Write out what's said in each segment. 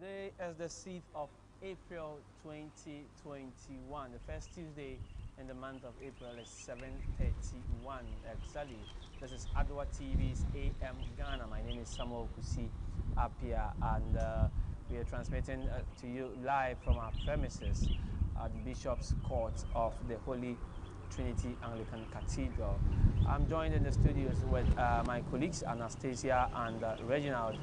Today is the 6th of April 2021. The first Tuesday in the month of April is 7:31 exactly. This is Adoatv's AM Ghana. My name is Samuel Kusi Apia, and we are transmitting to you live from our premises at the Bishop's Court of the Holy Trinity Anglican Cathedral. I'm joined in the studios with my colleagues Anastasia and Reginald.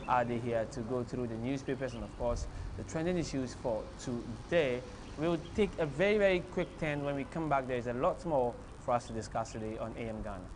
Are they here to go through the newspapers and of course the trending issues for today. We'll take a very, very quick turn. When we come back, there's a lot more for us to discuss today on AM Ghana.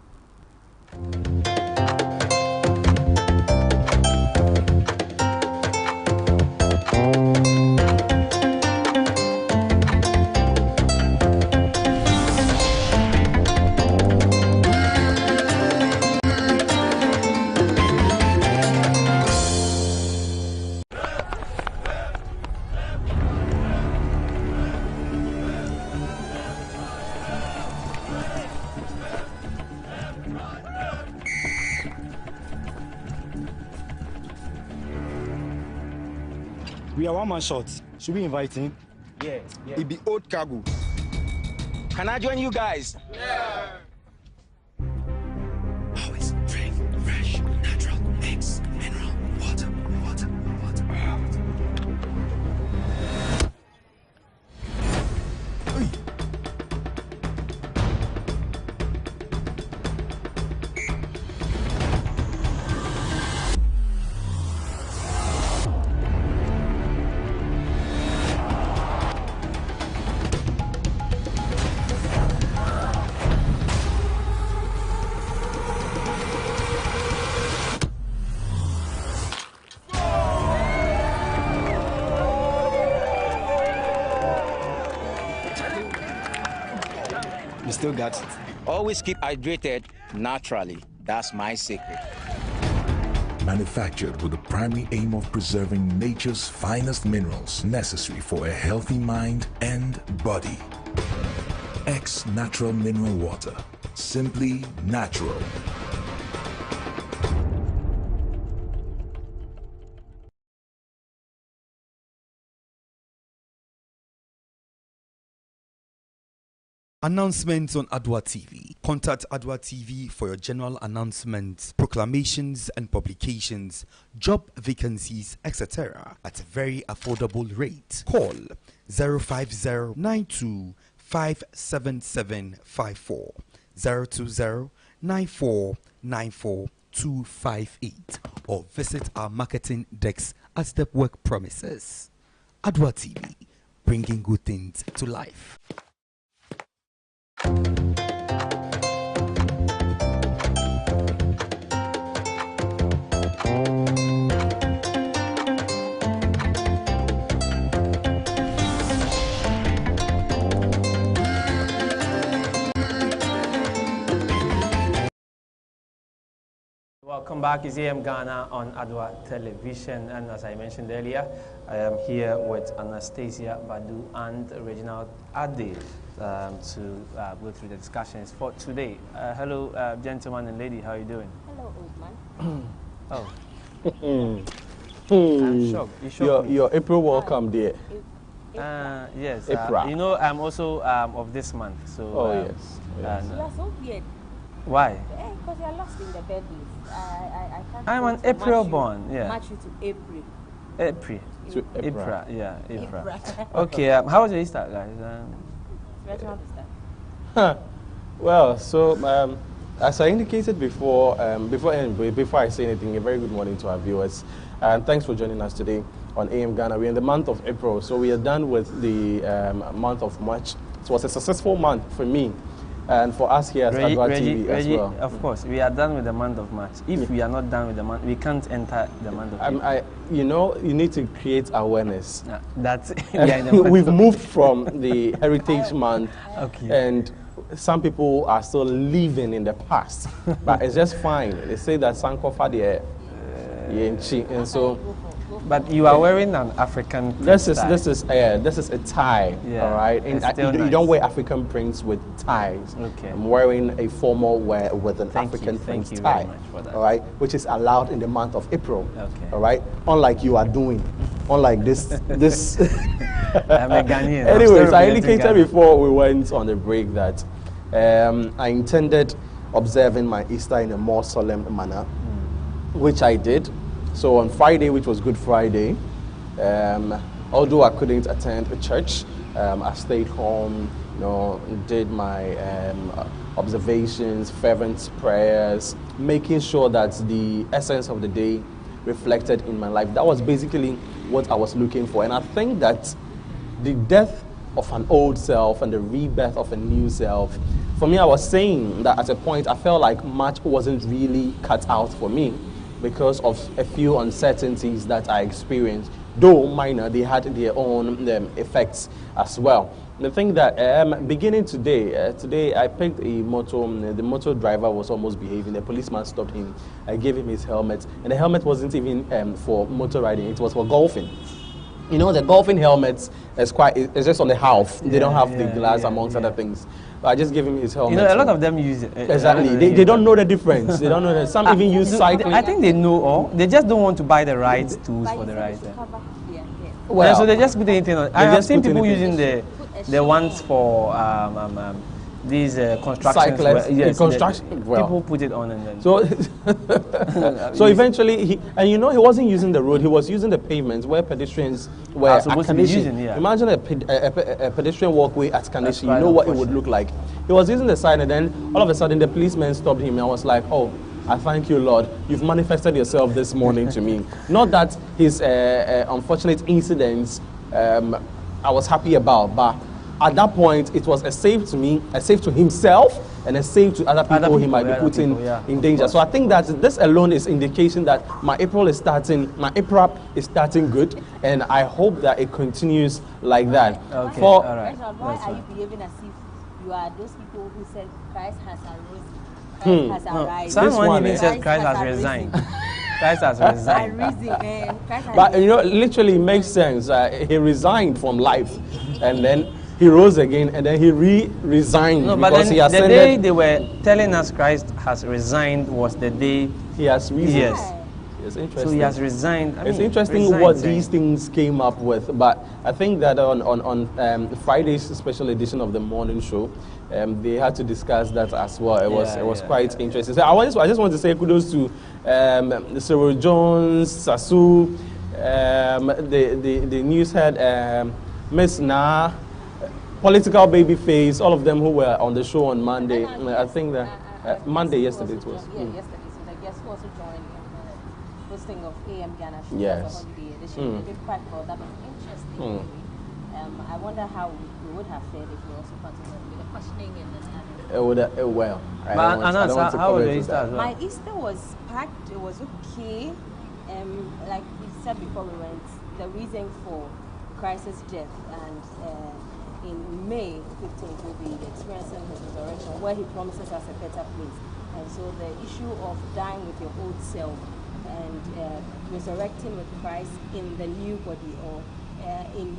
We are one man short. Should we invite him? Yeah. It be old cargo. Can I join you guys? Yeah. Always drink fresh, natural eggs, mineral water. You still got it. Always keep hydrated naturally. That's my secret. Manufactured with the primary aim of preserving nature's finest minerals necessary for a healthy mind and body. X Natural Mineral Water. Simply natural. Announcements on Adoatv. Contact Adoatv for your general announcements, proclamations and publications, job vacancies, etc. at a very affordable rate. Call 050-92-57754, 020-9494-258, or visit our marketing desk at the work premises. Adoatv, bringing good things to life. Welcome back. It's AM Ghana on Adwa Television, and as I mentioned earlier, I am here with Anastasia Badu and Reginald Ade to go through the discussions for today. Hello, gentleman and lady. How are you doing? Hello, old man. I'm shocked. You shocked me. Your April welcome, dear. Yes. April. You know, I'm also of this month. So. Yes. You are so weird. Why? Because you are lost in the birthdays. I can't. I'm an April born. Yeah. Match you to April. April. To April. Yeah. April. April. Okay. How was your Easter, guys? Reginald is that. Well, so as I indicated before, before I say anything, a very good morning to our viewers, and thanks for joining us today on AM Ghana. We're in the month of April, so we are done with the month of March. It was a successful month for me. And for us here at Adoatv as well. Of course, we are done with the month of March. If we are not done with the month, we can't enter the month of April. You need to create awareness. That's We've moved from the Heritage Month, and some people are still living in the past. But it's just fine. They say that Sankofa the and so. But you are wearing an African print this is a tie, yeah, all right? And you don't wear African prints with ties. Okay. I'm wearing a formal wear with an African print tie, very much for that. all right? Which is allowed in the month of April, okay. all right? Unlike you are doing. unlike this. I'm a Ghanaian. I'm Anyways, still I representing indicated Ghana. before we went on the break that I intended observing my Easter in a more solemn manner, which I did. So on Friday, which was Good Friday, although I couldn't attend a church, I stayed home, did my observations, fervent prayers, making sure that the essence of the day reflected in my life. That was basically what I was looking for. And I think that the death of an old self and the rebirth of a new self, for me, I was saying that at a point I felt like much wasn't really cut out for me because of a few uncertainties that I experienced. Though minor, they had their own effects as well. The thing that beginning today, I picked a motor. The motor driver was almost behaving. The policeman stopped him. I gave him his helmet, and the helmet wasn't even for motor riding. It was for golfing. You know, the golfing helmets it's just on the half. They don't have the glass amongst other things. But I just gave him his helmet. You know, a lot of them use it. Exactly. They don't know the difference. They don't know that. Some even use cycling. I think they know all. They just don't want to buy the right tools for the right. Well, So they just put anything on. I have seen people using the ones for these constructions. Cyclists, construction. People put it on and then. So, so eventually, he wasn't using the road. He was using the pavements where pedestrians were supposed to be using. Yeah. Imagine a pedestrian walkway at Kanishi. You know what it would look like. He was using the sign, and then all of a sudden, the policeman stopped him. And I was like, "Oh, I thank you, Lord. You've manifested yourself this morning to me." Not that his unfortunate incidents I was happy about, but at that point, it was a save to me, a save to himself, and a save to other people he might be putting in danger. So I think that this alone is indication that my April is starting good, and I hope that it continues like that. Okay. All right. Why are you behaving as if you are those people who said Christ has arisen? Christ has arrived. Someone even said Christ has resigned. Christ has resigned. But literally it makes sense. He resigned from life, and then he rose again, and then he resigned because he ascended. The day they were telling us Christ has resigned was the day he has risen. Yes. It's interesting. So he has resigned. It's interesting what these things came up with. But I think that on Friday's special edition of the morning show, they had to discuss that as well. It was quite interesting. So I just want to say kudos to Cyril Jones, Sasu, the news head, Miss Na, Political Babyface, all of them who were on the show on Monday. I think that yesterday it was. Yeah, yesterday. So the guests who also joined in the hosting of AM Ghana show. Yes. Holiday edition. They did quite well. That was interesting. Really. I wonder how we would have fared if we also continued with the questioning and the How was your Easter as well? My Easter was packed. It was okay. Like we said before we went, the reason for Christ's death and in May 15th will be experiencing his resurrection, where he promises us a better place. And so the issue of dying with your old self and resurrecting with Christ in the new body or in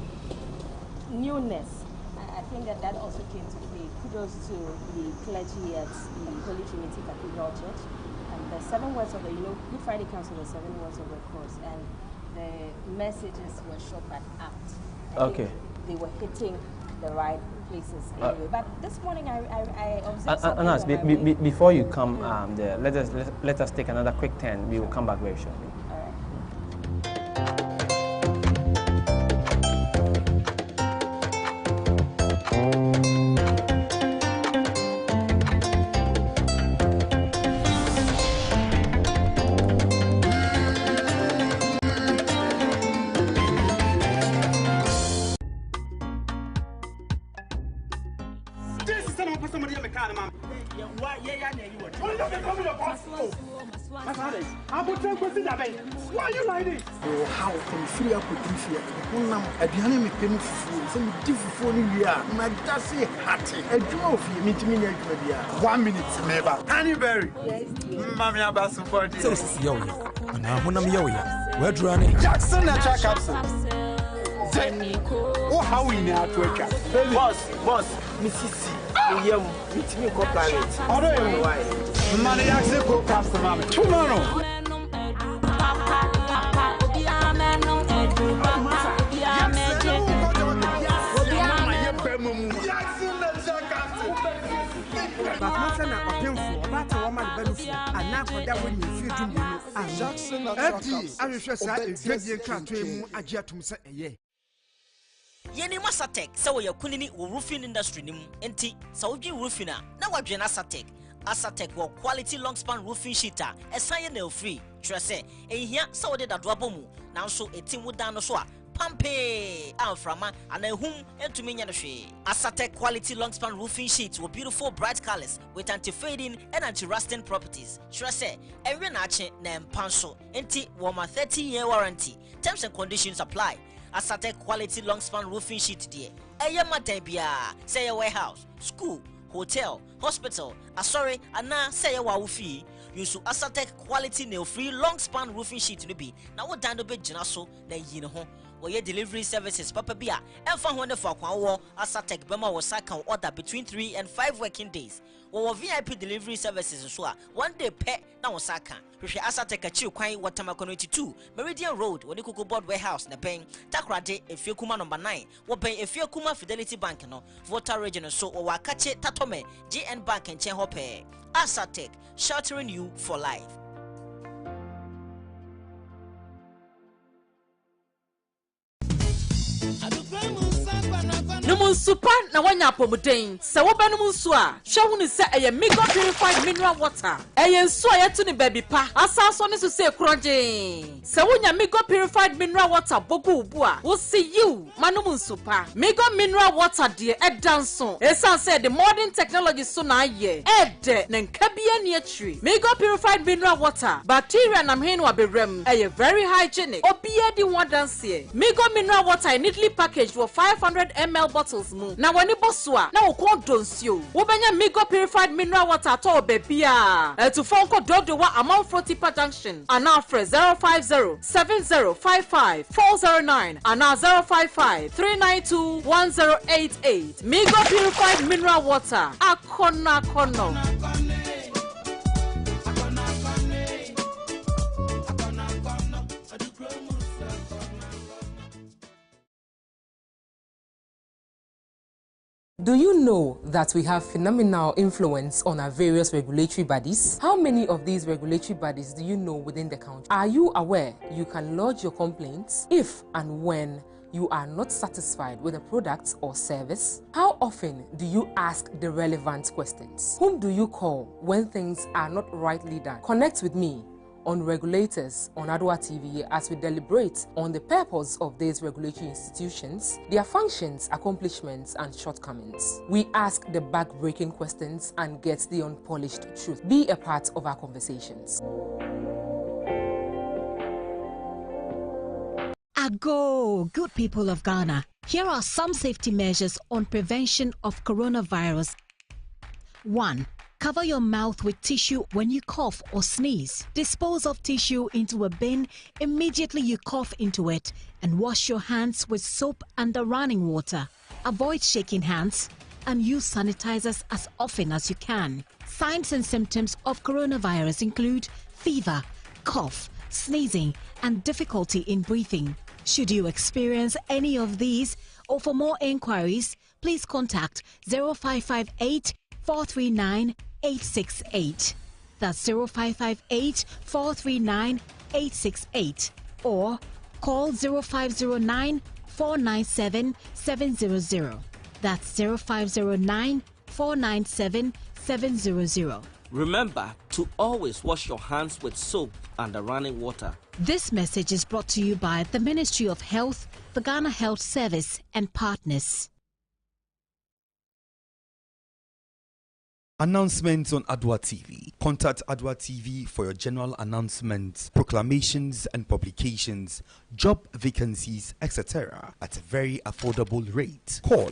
newness, I think that also came to play. Kudos to the clergy at the Holy Trinity Cathedral Church. And the 7 words of the, Good Friday comes with the 7 words of the cross, and the messages were short but apt. Okay. They were hitting the right places anyway. But this morning I observed something. Anas, before you come there, let us take another quick turn. We will come back very shortly. All right. Why are you like this? Oh, how from free up with this? At the end, I came to some different year. My dassy hattie. I drove you, meet me near 1 minute, never. Annieberry. Mammy, I'm about support. So, this is yo, and I'm yo. We're running Jackson, natural capsule. Oh, how we now to wake up. Boss, Mississippi. Meet me, co-planet. I don't know why. Money actually go past the mommy. Tomorrow. But not an opinion for about a woman benefit and now for that when you feel to me. Jackson, I will just say, you can't dream a jatum say a year. Yeni Masatek, so your kunini or roofing industry nim, enti, Saudi roofina, now what Asatek. Asatek will quality long span roofing sheeter, a sign nail free. Tresse, a here, so did a dwabomu, now so a team would down so. Pampe, Alframa, and a whom and to me. Asatek quality long span roofing sheets with beautiful bright colors with anti-fading and anti-rusting properties. Tresse, every nache name panso, enti warmer 30-year warranty. Terms and conditions apply. Asatek quality long span roofing sheet dear. Ayama debia, say a warehouse, school, hotel, hospital, sorry, and now say a wawufi. Use Asatek quality nail free long span roofing sheet to be. Now what done to be Jinaso, then you know. Or your delivery services, Papa Bia, and found wonderful Kwan Asatek Bema was second order between 3 and 5 working days. Or VIP delivery services as well. 1 day pet now Osaka. Prepare Asatek a chill quine Watama 22, Meridian Road, when you could go board warehouse, the paying Takrade, a few Kuma number 9, will pay a few Kuma Fidelity Bank no, Voter Regional so or Wakache Tatome, GN Bank and Chenhope. Asatek, sheltering you for life. Numun super na wanya pomuden. Se wo ba numun so a, hwe hu ni se eye mega purified mineral water. Eye so ayetu ni baby pa. Asaso ni so se kroje. Se wonya mega purified mineral water bogu ubu a, wo see you manumun super. Mega mineral water de edanso. Esan say the modern technology so na ye. Ede na nkabia ni atri. Mega purified mineral water. Bacteria na mhen wa berem. Eye very hygienic. Obiye di wadanse. Mega mineral water neatly packaged for 500 ml bottles mu. Na wani boswa na ukon donsio. Wobenya Migo purified mineral water to bebia. To phone call Dodo wa amount 40 per junction. Ana fre 050 7055 409 ana 055 392 1088. Migo purified mineral water. Akona kono. Do you know that we have phenomenal influence on our various regulatory bodies? How many of these regulatory bodies do you know within the country? Are you aware you can lodge your complaints if and when you are not satisfied with a product or service? How often do you ask the relevant questions? Whom do you call when things are not rightly done? Connect with me on Regulators on Adoatv as we deliberate on the purpose of these regulatory institutions, their functions, accomplishments, and shortcomings. We ask the back-breaking questions and get the unpolished truth. Be a part of our conversations. Ago, good people of Ghana. Here are some safety measures on prevention of coronavirus. 1. Cover your mouth with tissue when you cough or sneeze. Dispose of tissue into a bin immediately you cough into it and wash your hands with soap under running water. Avoid shaking hands and use sanitizers as often as you can. Signs and symptoms of coronavirus include fever, cough, sneezing, and difficulty in breathing. Should you experience any of these or for more inquiries, please contact 0558 439 868. That's 0558 439 868 or call 0509 497 700. That's 0509 497 700. Remember to always wash your hands with soap and running water. This message is brought to you by the Ministry of Health, the Ghana Health Service, and partners. Announcements on Adoatv. Contact Adoatv for your general announcements, proclamations and publications, job vacancies, etc. at a very affordable rate. Call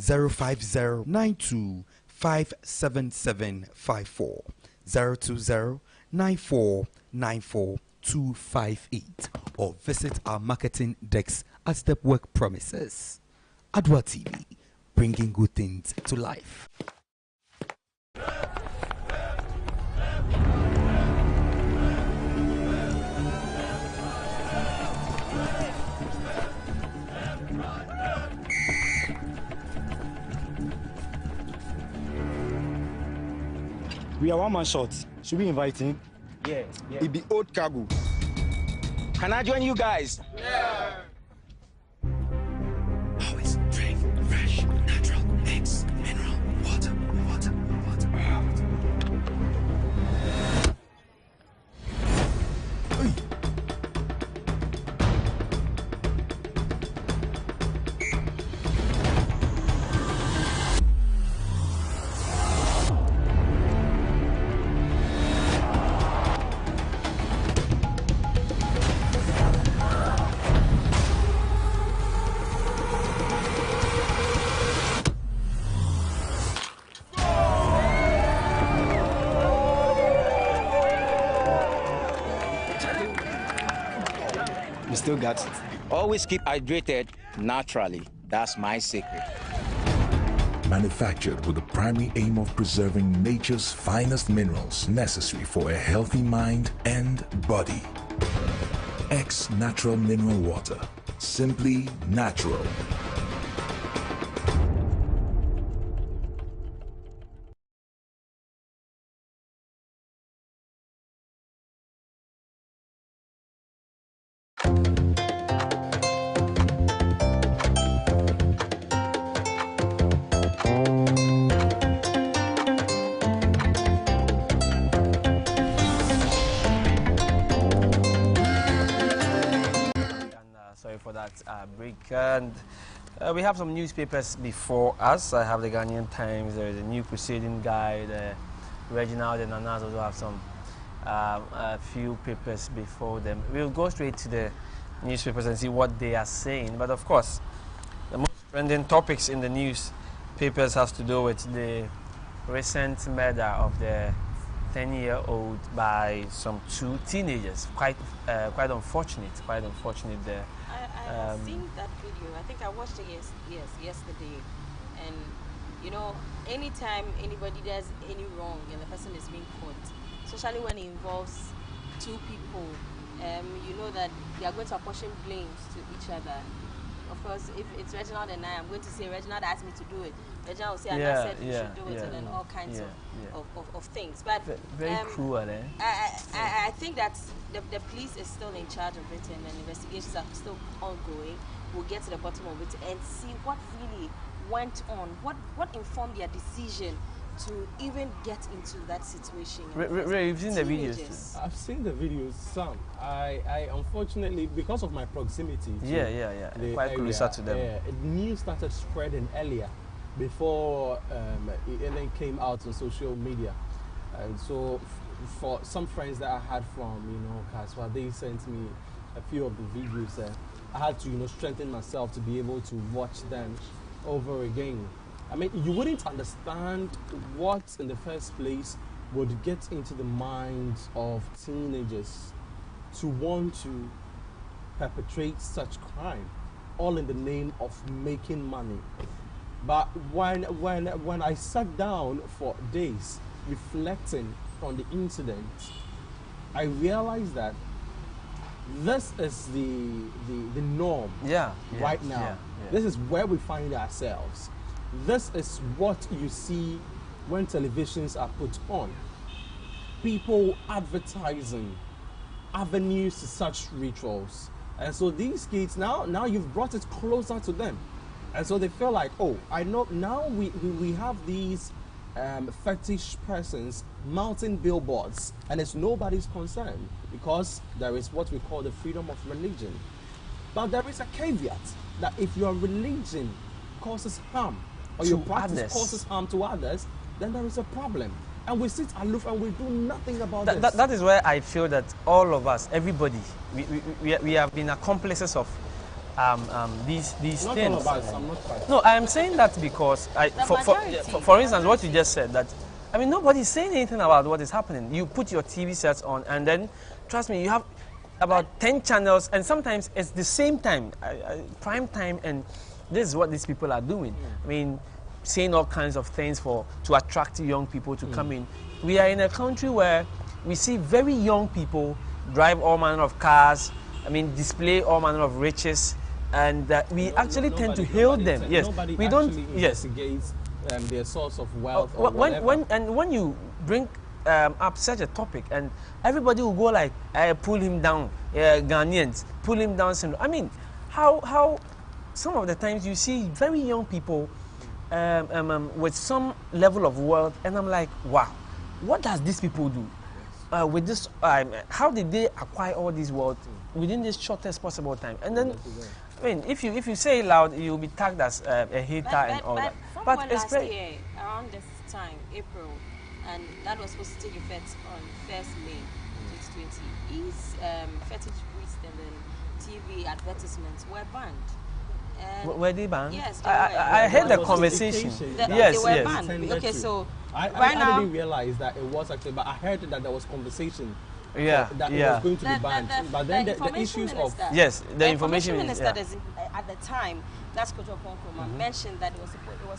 05092 57754 020 9494 258 or visit our marketing decks at Stepwork premises. Adoatv, bringing good things to life. We are one-man short. Should we invite him? Yeah. It be old cargo. Can I join you guys? Always drink fresh, natural mix, mineral water. You still got it. Always keep hydrated naturally. That's my secret. Manufactured with the primary aim of preserving nature's finest minerals necessary for a healthy mind and body. X Natural Mineral Water. Simply natural. Sorry for that break. And we have some newspapers before us. I have the Ghanaian Times, there is a New Crusading Guide, Reginald and Nanas also have some a few papers before them. We'll go straight to the newspapers and see what they are saying. But of course, the most trending topics in the newspapers has to do with the recent murder of the 10-year-old by some two teenagers. Quite unfortunate. Quite unfortunate there. I have seen that video. I think I watched it yesterday. And you know, anytime anybody does any wrong and the person is being caught, especially when it involves two people, you know that they are going to apportion blames to each other. Of course, if it's Reginald and I'm going to say Reginald asked me to do it. Reginald will say, and I said you should do it, and then all kinds of things. But very cruel, eh? I think that the police is still in charge of it, and investigations are still ongoing. We'll get to the bottom of it and see what really went on, what informed their decision to even get into that situation. Ray, you've seen the videos? I've seen the videos, some. I unfortunately, because of my proximity to quite closer to them. News started spreading earlier before it came out on social media. And so for some friends that I had from, Kaswa, they sent me a few of the videos. I had to, strengthen myself to be able to watch them over again. I mean, you wouldn't understand what, in the first place, would get into the minds of teenagers to want to perpetrate such crime, all in the name of making money. But when I sat down for days reflecting on the incident, I realized that this is the norm right now. This is where we find ourselves. This is what you see when televisions are put on. People advertising avenues to such rituals. And so these kids, now you've brought it closer to them. And so they feel like, oh, I know, now we have these fetish persons mounting billboards, and it's nobody's concern because there is what we call the freedom of religion. But there is a caveat that if your religion causes harm, or your practice causes harm to others, then there is a problem. And we sit aloof and we do nothing about this. That is where I feel that all of us, everybody, we have been accomplices of these not things. All of us, I'm not quite. No, I am saying that because, for instance, what you just said, that, I mean, nobody is saying anything about what is happening. You put your TV sets on and then, trust me, you have about 10 channels, and sometimes it's the same time, prime time, and this is what these people are doing. I mean, saying all kinds of things to attract young people to come in. We are in a country where we see very young people drive all manner of cars, I mean, display all manner of riches, and we actually tend to hail them. Yes, nobody we don't. Yes, investigate their source of wealth. When you bring up such a topic, and everybody will go like, pull him down, Ghanaians, pull him down. I mean, how some of the times you see very young people with some level of wealth, and I'm like, wow, what does these people do? With this, how did they acquire all this wealth within this shortest possible time? And then, I mean, if you say it loud, you'll be tagged as a hater and all that. But last year, around this time, April, and that was supposed to take effect on 1st May 2020, is fetish priests and then TV advertisements were banned. Were they banned? Yes, I heard the conversation. They were banned. Okay, so I didn't realize that it was actually, but I heard that there was conversation. That it was going to be banned. But then the issues of the information minister at the time, that's Kojo Ponkroma, mentioned that it was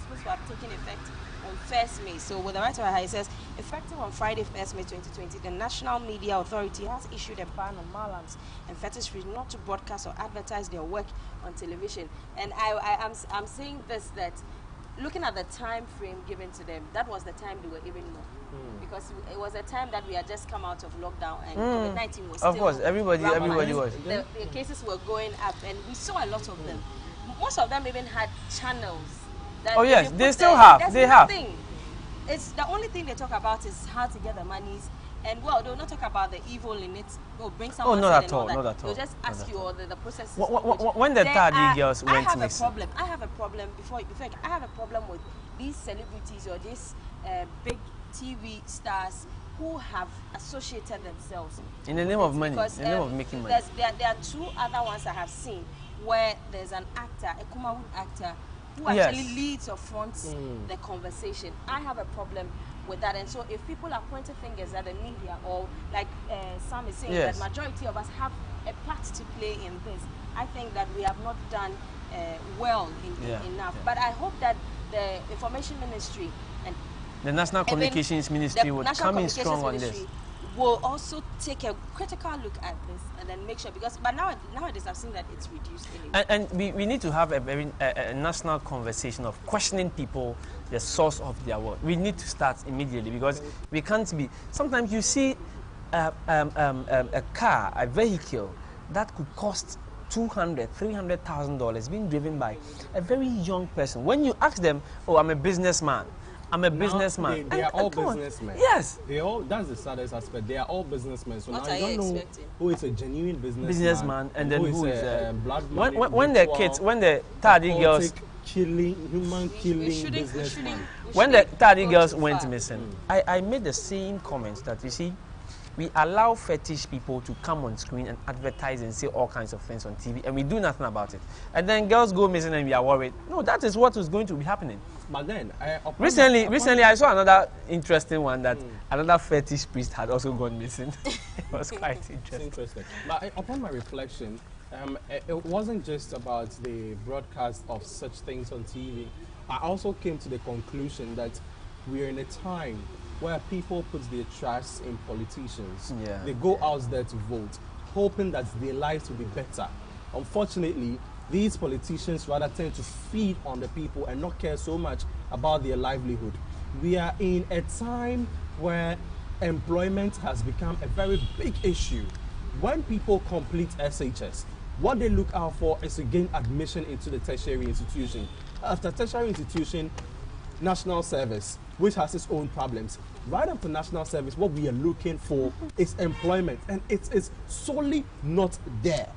supposed to have taken effect on 1st May. So with the right to it says, effective on Friday, 1st May 2020, the National Media Authority has issued a ban on malams and fetish priests not to broadcast or advertise their work on television. And I'm saying this, that looking at the time frame given to them, that was the time they were even more. Because it was a time that we had just come out of lockdown and COVID-19 was still. Of course, everybody was. The cases were going up, and we saw a lot of them. Most of them even had channels. Oh yes, they still have. They have. It's the only thing they talk about is how to get the monies, and well, they'll not talk about the evil in it. Or bring someone. Oh, not at all. Not at all. They'll just ask you all the processes. When the Tardy girls went missing. I have a problem. I have a problem with these celebrities or these big TV stars who have associated themselves in the name of money, in the name of making money. There are two other ones I have seen where there's an actor, a Kumawood actor, who actually leads or fronts the conversation. I have a problem with that, and so if people are pointing fingers at the media, or like Sam is saying, that majority of us have a part to play in this, I think that we have not done well enough. But I hope that the Information Ministry and the National Communications Ministry would come in strong on this. Will also take a critical look at this and then make sure, because but nowadays I've seen that it's reduced anyway. And we need to have a very national conversation of questioning people, the source of their work. We need to start immediately, because we can't be. Sometimes you see a car, a vehicle that could cost $200,000, $300,000 being driven by a very young person. When you ask them, "Oh, I'm a businessman. I'm a businessman." They are all businessmen. Yes. That's the saddest aspect. They are all businessmen. So now you don't know who is a genuine businessman and then who is blood money. When the Tardy girls human killing businessman. When the Tardy girls went missing, I made the same comments that, you see, we allow fetish people to come on screen and advertise and say all kinds of things on TV, and we do nothing about it. And then girls go missing and we are worried. No, that is what is going to be happening. But then, recently I saw another interesting one, that another fetish priest had also gone missing. It was quite interesting. But upon my reflection, it wasn't just about the broadcast of such things on TV. I also came to the conclusion that we are in a time where people put their trust in politicians. They go out there to vote, hoping that their lives will be better. Unfortunately, these politicians rather tend to feed on the people and not care so much about their livelihood. We are in a time where employment has become a very big issue. When people complete SHS, what they look out for is to gain admission into the tertiary institution. After tertiary institution, national service, which has its own problems. Right after national service, what we are looking for is employment, and it is solely not there.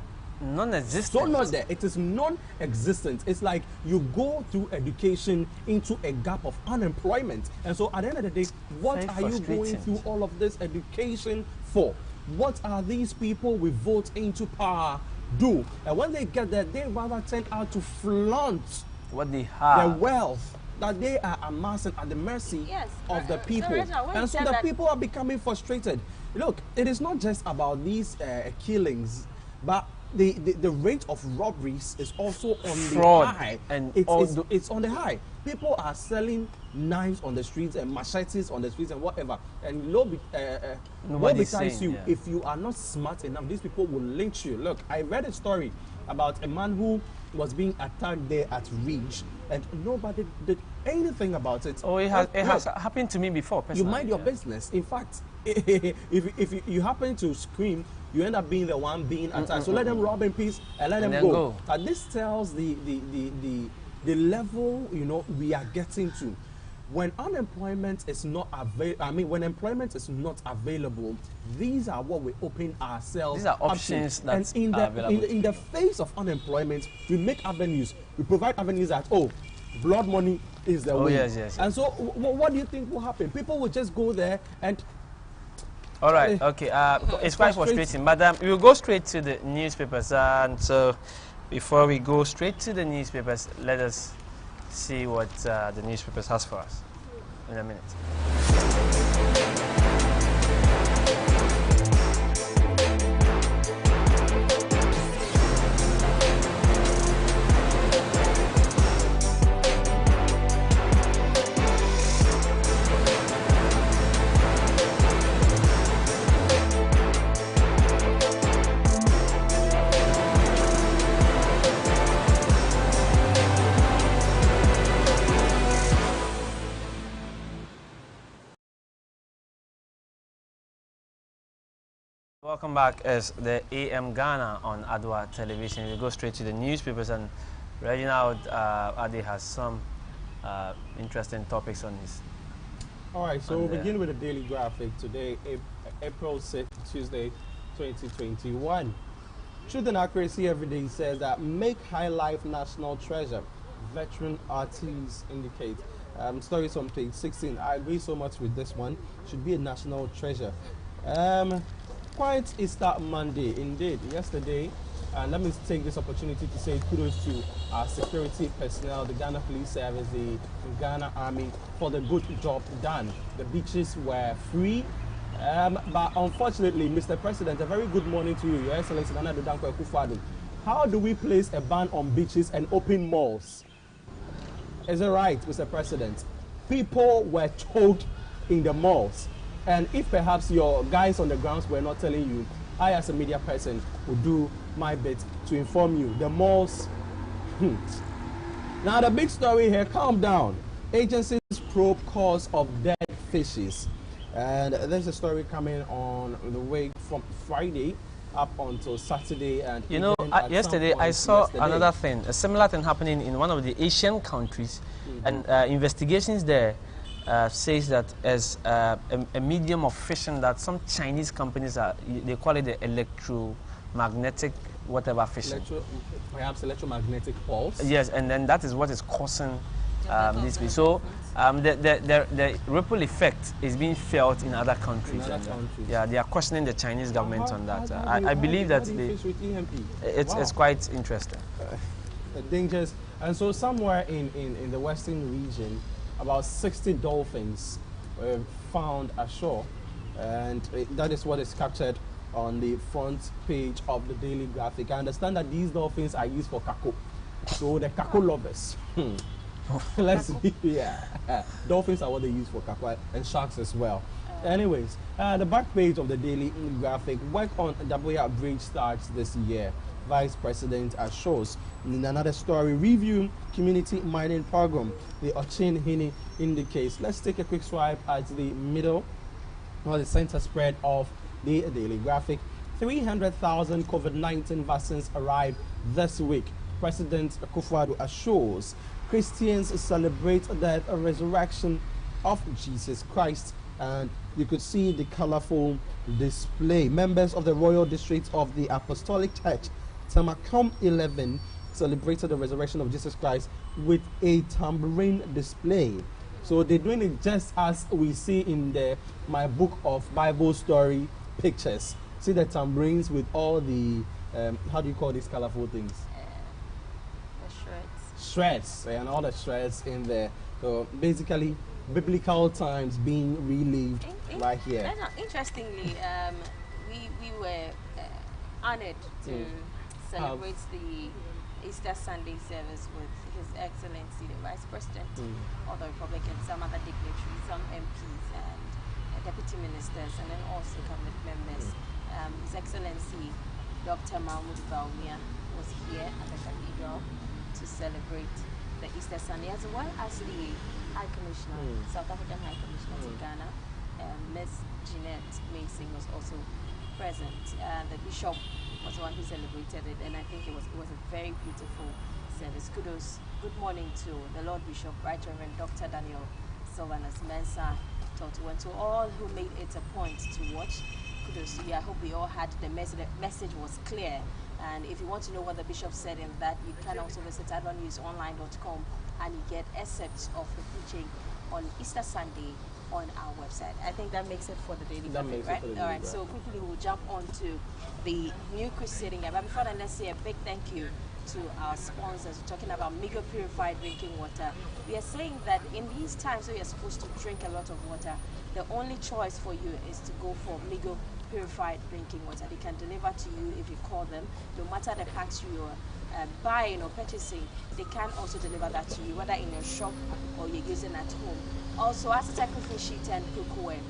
Non-existent. So not there. It is non-existent. It's like you go through education into a gap of unemployment. And so at the end of the day, what are you going through all of this education for? What are these people we vote into power do? And when they get there, they rather tend out to flaunt what they have, their wealth that they are amassing at the mercy of the people. And so the people are becoming frustrated. Look, it is not just about these killings, but the rate of robberies is also on the high. And it's on the high. People are selling knives on the streets and machetes on the streets and whatever. And besides you, if you are not smart enough, these people will lynch you. Look, I read a story about a man who was being attacked there at Ridge, and nobody did anything about it. Oh, it has happened to me before, personally. You mind your business. In fact, if you happen to scream, you end up being the one being attacked. So let them rob in peace and let them go. This tells the level, you know, we are getting to. When unemployment is not when employment is not available, these are what we open ourselves. These are options that are available. In the face of unemployment, we make avenues. We provide avenues that blood money is the way. Yes. And so, what do you think will happen? People will just go there and. All right. Okay. It's quite frustrating, but we will go straight to the newspapers. And so, before we go straight to the newspapers, let us see what the newspapers has for us in a minute. Welcome back as the AM Ghana on Adoatv television. We go straight to the newspapers, and Reginald Adi has some interesting topics on his. All right, so we'll begin with the Daily Graphic today, April 6th, Tuesday, 2021. Truth and Accuracy every day says that make high life national treasure. Veteran artists indicate. Stories on page 16. I agree so much with this one. Should be a national treasure. Quite Easter Monday, indeed. Yesterday, and let me take this opportunity to say kudos to our security personnel, the Ghana Police Service, the Ghana Army, for the good job done. The beaches were free, but unfortunately, Mr. President, a very good morning to you, Your Excellency Nana Addo Dankwa Akufo-Addo. How do we place a ban on beaches and open malls? Is it right, Mr. President? People were choked in the malls. And if perhaps your guys on the grounds were not telling you, I as a media person will do my bit to inform you. The malls. Now the big story here, calm down. Agencies probe cause of dead fishes. And there's a story coming on the way from Friday up until Saturday. And you know, yesterday I saw another thing, a similar thing happening in one of the Asian countries, and investigations there says that as a medium of fishing that some Chinese companies they call it the electromagnetic whatever fishing. Perhaps electromagnetic pulse. Yes, and then that is what is causing this fish. So the ripple effect is being felt in other countries. Yeah, they are questioning the Chinese government on that. I believe that it's quite interesting. Dangerous. And so somewhere in the western region, about 60 dolphins were found ashore, and that is what is captured on the front page of the Daily Graphic. I understand that these dolphins are used for kako, so the kako lovers. Let's see, dolphins are what they use for kako, and sharks as well. Anyways, the back page of the Daily Graphic, work on Daboya Bridge starts this year. Vice President assures. In another story, review community mining program. The Ochin Hini indicates. Let's take a quick swipe at the middle or the center spread of the Daily Graphic. 300,000 COVID-19 vaccines arrived this week. President Akufo-Addo assures Christians celebrate the resurrection of Jesus Christ. And you could see the colorful display. Members of the Royal District of the Apostolic Church, Tamakom 11, celebrated the resurrection of Jesus Christ with a tambourine display. So they're doing it just as we see in my book of Bible story pictures. See the tambourines with all the, how do you call these colorful things? The shreds. Shreds, and all the shreds in there. So basically, biblical times being relived right here. Interestingly, we were honored to celebrate the Easter Sunday service with His Excellency the Vice President of the Republic and some other dignitaries, some MPs and deputy ministers, and then also cabinet members. His Excellency Dr. Mahmoud Baumia was here at the cathedral to celebrate the Easter Sunday, as well as the High Commissioner, South African High Commissioner to Ghana, Miss Jeanette Mason was also present. The Bishop was the one who celebrated it, and I think it was a very beautiful service. Kudos. Good morning to the Lord Bishop, Right Reverend Dr. Daniel Sylvanus Mensah, to all who made it a point to watch. Kudos to you. I hope we all had the message. The message was clear. And if you want to know what the bishop said in that, you can also visit adwanewsonline.com and you get excerpts of the preaching on Easter Sunday on our website. I think that makes it for the daily traffic, right? All right, so quickly we'll jump on to the new crusading. But before that, let's say a big thank you to our sponsors. We're talking about Migo Purified Drinking Water. We are saying that in these times where you're supposed to drink a lot of water, the only choice for you is to go for Migo Purified Drinking Water. They can deliver to you if you call them. No matter the packs you are buying or purchasing, they can also deliver that to you, whether in your shop or you're using at home. Also, as a cooking sheet and cookware,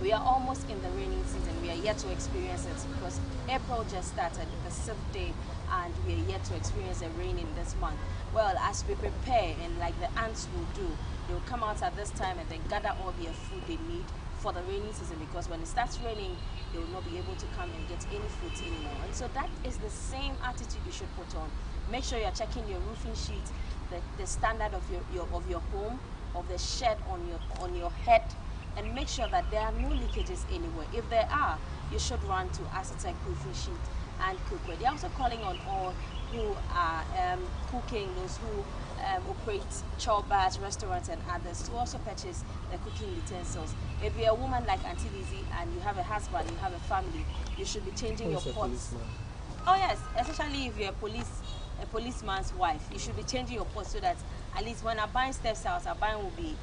we are almost in the rainy season. We are yet to experience it because April just started, the 7th day, and we are yet to experience the rain in this month. Well, as we prepare, and like the ants will do, they will come out at this time and then gather all their food they need for the rainy season, because when it starts raining, they will not be able to come and get any food anymore. And so that is the same attitude you should put on. Make sure you're checking your roofing sheet, the standard of your home, of the shed on your head, and make sure that there are no leakages anywhere. If there are, you should run to Adoatv roofing sheet and cookware. They're also calling on all who are cooking, those who operate chop bars, restaurants and others, to also purchase the cooking utensils. If you're a woman like Auntie Lizzie and you have a husband, you have a family, you should be changing your pots. Oh yes, especially if you're a policeman's wife, you should be changing your pots so that at least when Aban steps out, Aban will be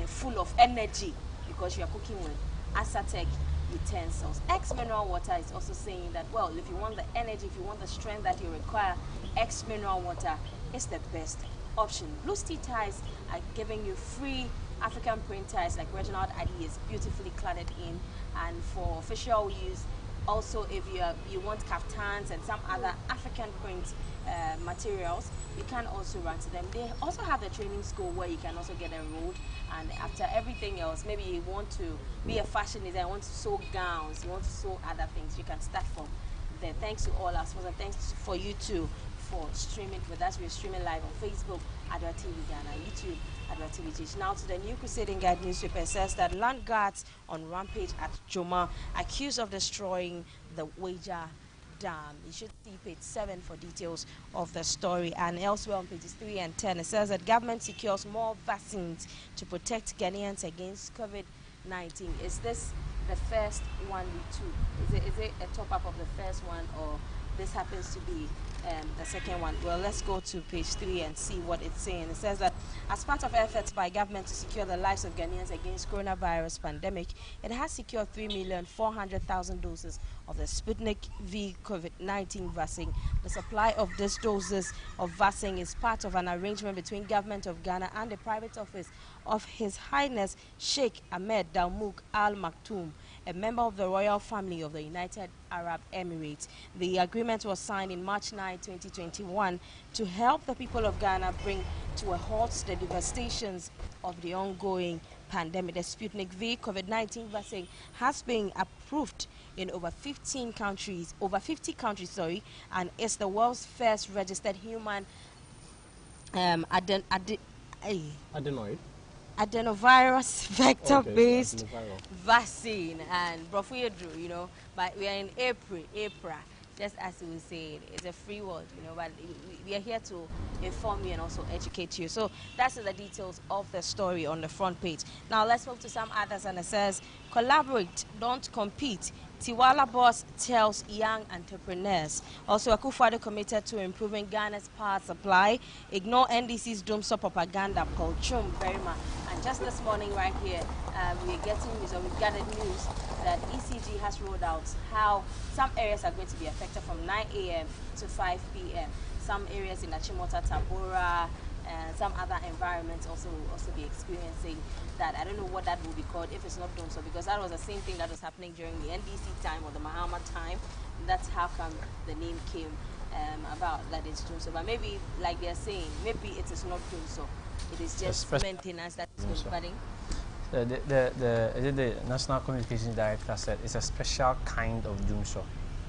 full of energy, because you are cooking with Adoatv utensils. X mineral water is also saying that, well, if you want the energy, if you want the strength that you require, X mineral water is the best option. Blue Steel ties are giving you free African print ties like Reginald ID is beautifully cladded in, and for official use. Also, if you want kaftans and some other African print materials, you can also run to them. They also have the training school where you can also get enrolled, and after everything else, maybe you want to be a fashion designer, you want to sew gowns, you want to sew other things, you can start from there. Thanks to all our sponsors. Thanks for you too for streaming with us. We're streaming live on Facebook, Adoatv Ghana, YouTube, Adoatv. Now to the New Crusading Guide newspaper. It says that land guards on rampage at Joma, accused of destroying the Wager Dam. You should see page 7 for details of the story. And elsewhere on pages 3 and 10, it says that government secures more vaccines to protect Ghanaians against COVID-19. Is this the first one we took? Is it a top-up of the first one, or this happens to be the second one? Well, let's go to page 3 and see what it's saying. It says that as part of efforts by government to secure the lives of Ghanaians against coronavirus pandemic, it has secured 3,400,000 doses of the Sputnik V COVID-19 vaccine. The supply of these doses of vaccine is part of an arrangement between government of Ghana and the private office of His Highness Sheikh Ahmed Dalmouk Al Maktoum, a member of the royal family of the United Arab Emirates. The agreement was signed in March 9, 2021 to help the people of Ghana bring to a halt the devastations of the ongoing pandemic. The Sputnik V COVID-19 vaccine has been approved in over 50 countries, and is the world's first registered human adenovirus vector-based vaccine. And Brofuyedru, but we are in April, just as we say, it's a free world, but we are here to inform you and also educate you. So that's the details of the story on the front page. Now let's move to some others, and it says, collaborate, don't compete. Tiwala boss tells young entrepreneurs. Also, Akufo-Addo committed to improving Ghana's power supply. Ignore NDC's doomsday propaganda. Paul Chum, very much. And just this morning right here, we're getting news, or we've gathered news, that ECG has rolled out how some areas are going to be affected from 9 a.m. to 5 p.m. Some areas in Achimota, Tabora, and some other environments also will also be experiencing that. I don't know what that will be called if it's not done so, because that was the same thing that was happening during the NDC time or the Mahama time. And that's how come the name came about that it's doom so. But maybe, like they're saying, maybe it is not doom so. It is just maintenance that is going. The National Communications Director said it's a special kind of doom show.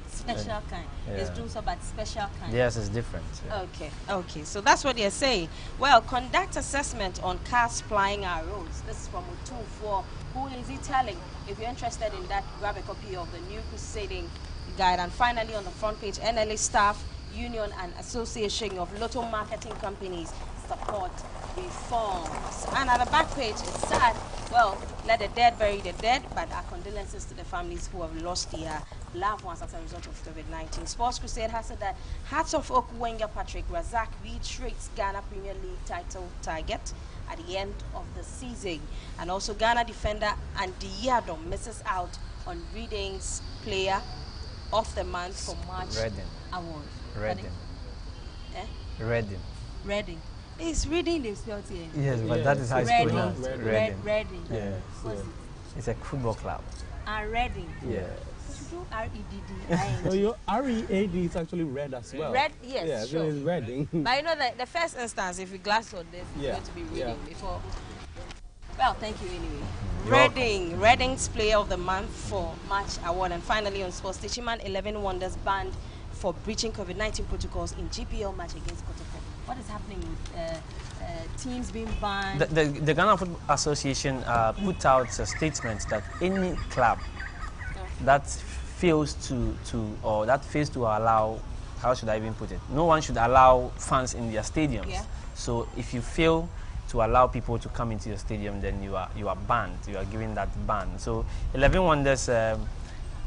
Special kind. Yeah. It's doom so, but special kind. Yes, it's different. Yeah. Okay. So that's what they're saying. Well, conduct assessment on cars plying our roads. This is from Utu4. Who is he telling? If you're interested in that, grab a copy of the new crusading guide. And finally, on the front page, NLA Staff Union and Association of Lotto Marketing Companies support reforms. And at the back page, it's sad. Well, let the dead bury the dead, but our condolences to the families who have lost their loved ones as a result of COVID-19. Sports Crusade has said that Hearts of Oak Wenger Patrick Razak reiterates Ghana Premier League title target at the end of the season. And also Ghana defender Andy Yadom misses out on Reading's Player of the Month for March award. Reading. It's Reading they spelled here. Yes, but that is how it's pronounced. Reading. Yeah. It's a football club. Reading. Yeah. R-E-D-D-I-N-G. So your R-E-A-D is actually red as well. Red, yes, yeah, sure. So it's Reading. But you know that the first instance, if you glance on this, it's going to be Reading before. Well, thank you anyway. Reading's Player of the Month for March award. And finally on sports, Tichiman 11 Wonders banned for breaching COVID-19 protocols in GPL match against Kotoko. What is happening with teams being banned? The Ghana Football Association put out a statement that any club that fails to allow, how should I even put it? No one should allow fans in their stadiums. Yeah. So if you fail to allow people to come into your stadium, then you are banned. You are given that ban. So 11 Wonders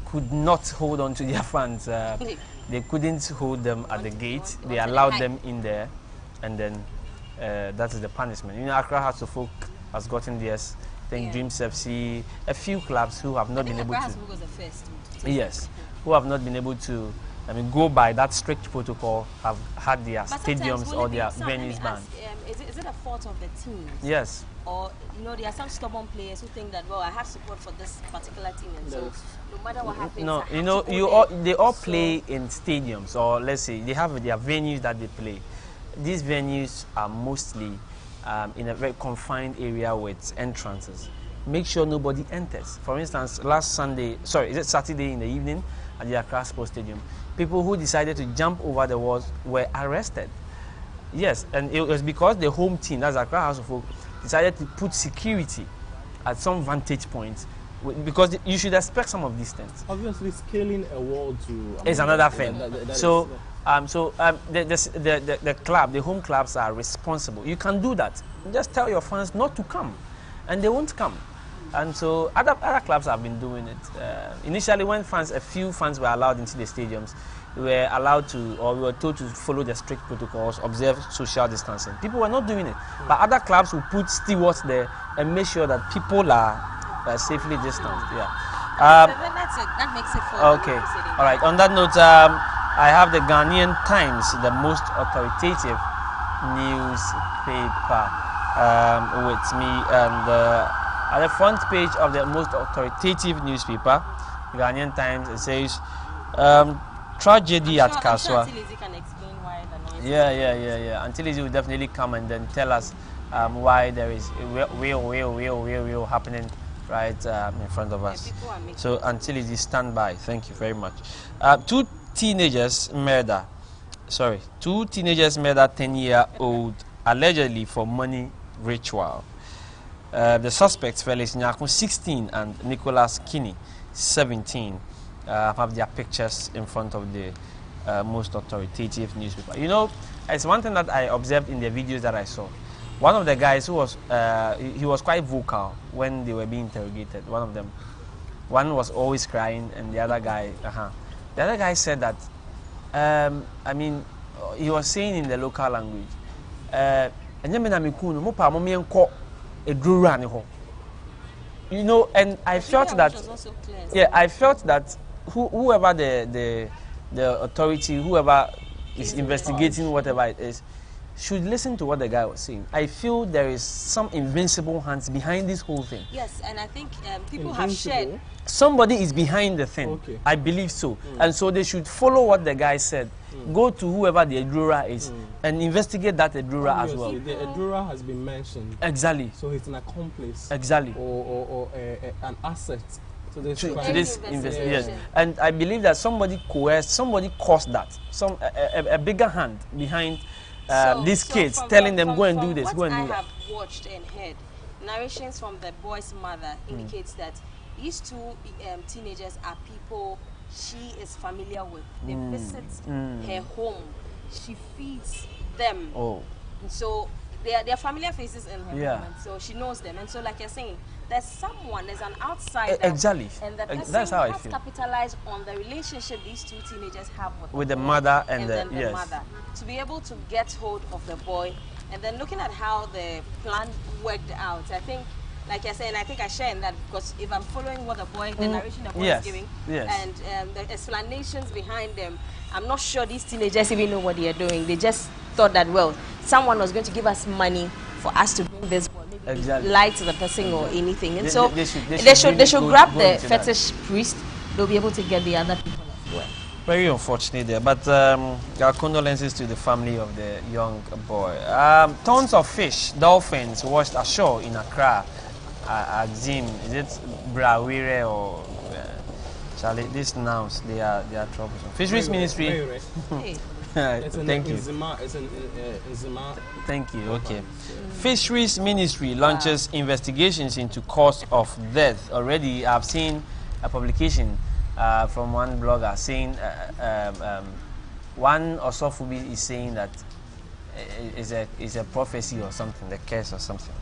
could not hold on to their fans. They couldn't hold them at the gate. They allowed them in there, and then that is the punishment. You know, Accra Hearts of Oak has gotten theirs. I think Dreams FC, a few clubs who have not been able to. Was the first. Yes, who have not been able to, go by that strict protocol, have had their stadiums or their venues banned. Is it a fault of the teams? Yes. Or, there are some stubborn players who think that, well, I have support for this particular team, and so no matter what happens. No, they all play in stadiums, or let's say they have their venues that they play. These venues are mostly in a very confined area with entrances. Make sure nobody enters. For instance, Saturday in the evening at the Accra Sports Stadium, people who decided to jump over the walls were arrested. Yes, and it was because the home team, that's Accra House of Oak, decided to put security at some vantage point, because you should expect some of these things. Obviously, scaling a wall to is another thing. The club, the home clubs are responsible. You can do that. Just tell your fans not to come, and they won't come. And so other clubs have been doing it. Initially, when a few fans were allowed into the stadiums, we were told to follow the strict protocols, observe social distancing. People were not doing it, but other clubs will put stewards there and make sure that people are safely distanced. Yeah. That makes it for okay. All right. On that note, I have the Ghanaian Times, the most authoritative newspaper, with me, and at the front page of the most authoritative newspaper, Ghanaian Times, it says, tragedy at Kaswa. Until Lizzie can explain why the noise. Yeah. Until Lizzie will definitely come and then tell us why there is real happening right in front of us. So until Lizzie, stand by. Thank you very much. Two teenagers murder 10-year-old allegedly for money ritual. The suspects, Felix Nyako, 16, and Nicholas Kinney, 17, have their pictures in front of the most authoritative newspaper. It's one thing that I observed in the videos that I saw. One of the guys who was, he was quite vocal when they were being interrogated. One was always crying, and the other guy, the other guy said that, he was saying in the local language, and I felt that, whoever the authority, whoever is investigating whatever it is, should listen to what the guy was saying. I feel there is some invincible hands behind this whole thing. Yes, and I think people have shared. Somebody is behind the thing. Okay. I believe so. And so they should follow what the guy said. Go to whoever the Edrura is and investigate that Edrura as well. The Edrura has been mentioned. Exactly. So it's an accomplice. Exactly. Or an asset to this investigation. Yes. And I believe that somebody coerced, somebody caused that. A bigger hand behind these kids, telling them go and do this, go and do that. I have watched and heard narrations from the boy's mother indicates that these two teenagers are people she is familiar with. They visit her home. She feeds them. And so they are familiar faces in her home, and so she knows them. And so, like you're saying, there's an outsider. Exactly. And the person That's how I has feel. Capitalized on the relationship these two teenagers have with the mother and then the mother. To be able to get hold of the boy, and then looking at how the plan worked out, I think, like I said, and I think I share in that, because if I'm following what the narration the boy is giving, and the explanations behind them, I'm not sure these teenagers even know what they are doing. They just thought that, well, someone was going to give us money for us to bring this boy, maybe lie to the person or anything. And so they should grab the fetish priest. They'll be able to get the other people as well. Very unfortunate there, but our condolences to the family of the young boy. Tons of fish, dolphins washed ashore in Accra. Axim, is it Brawire or Charlie? These nouns, they are troublesome. Fisheries Ministry. Thank you. Thank you. Okay. Fisheries Ministry launches investigations into cause of death. Already, I've seen a publication from one blogger saying one Osofubi is saying that is a prophecy or something, the curse or something.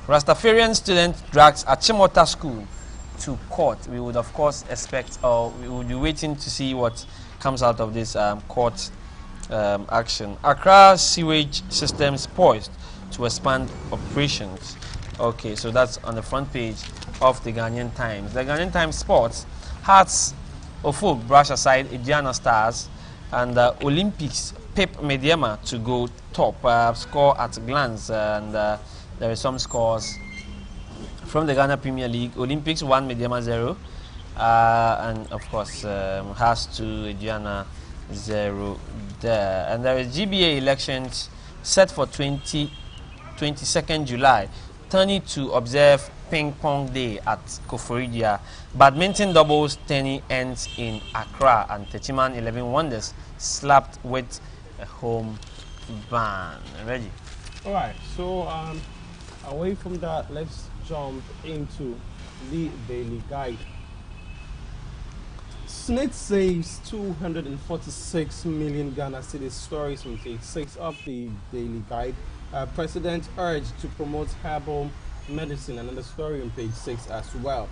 Rastafarian student drags Achimota School to court. We would, of course, expect, or we would be waiting to see what comes out of this court action. Accra sewage systems poised to expand operations. Okay, so that's on the front page of the Ghanaian Times. The Ghanaian Times Sports, Hearts Ofuk brush aside Indiana Stars, and Olympics Pep Mediema to go top. Score at a glance, and there are some scores from the Ghana Premier League. Olympics 1, Mediema 0. And of course, has to Diana 0 there. And there is GBA elections set for 22nd July. Turning to observe Ping Pong Day at Koforidia. Badminton doubles tourney ends in Accra. And Techiman 11 Wonders slapped with a home ban. Ready? All right. So, away from that, let's jump into the Daily Guide. Snit saves 246 million Ghana cedis. Stories from page 6 of the Daily Guide. President urged to promote herbal medicine. Another story on page 6 as well.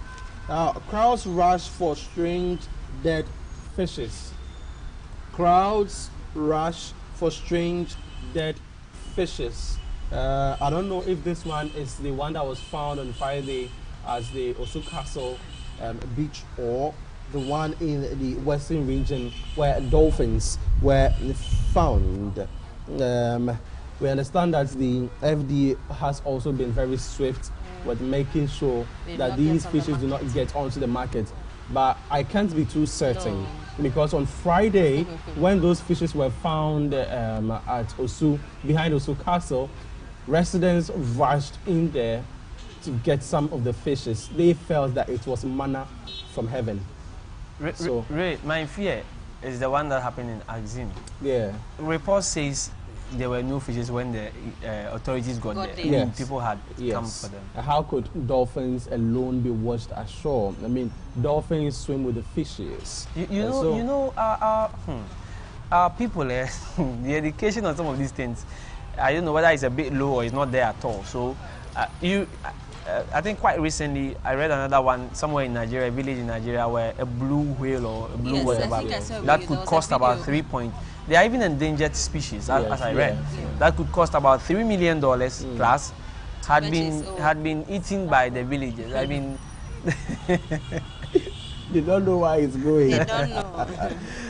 Crowds rush for strange dead fishes. Crowds rush for strange dead fishes. I don't know if this one is the one that was found on Friday as the Osu Castle beach, or the one in the western region where dolphins were found. We understand that the FDA has also been very swift with making sure that these fishes do not get onto the market. But I can't be too certain, because on Friday, when those fishes were found at Osu, behind Osu Castle, residents rushed in there to get some of the fishes. They felt that it was manna from heaven. My fear is the one that happened in Axim. Yeah. Report says there were no fishes when the authorities got there. Yes. People had come for them. How could dolphins alone be washed ashore? I mean, dolphins swim with the fishes. Our people, the education on some of these things, I don't know whether it's a bit low or it's not there at all. So, I think quite recently I read another one somewhere in Nigeria, a village in Nigeria, where a blue whale or a blue whatever that could cost about They are even endangered species, as I read. That could cost about $3 million plus. Had been eaten by the villagers. I mean, They don't know why it's going. They don't know.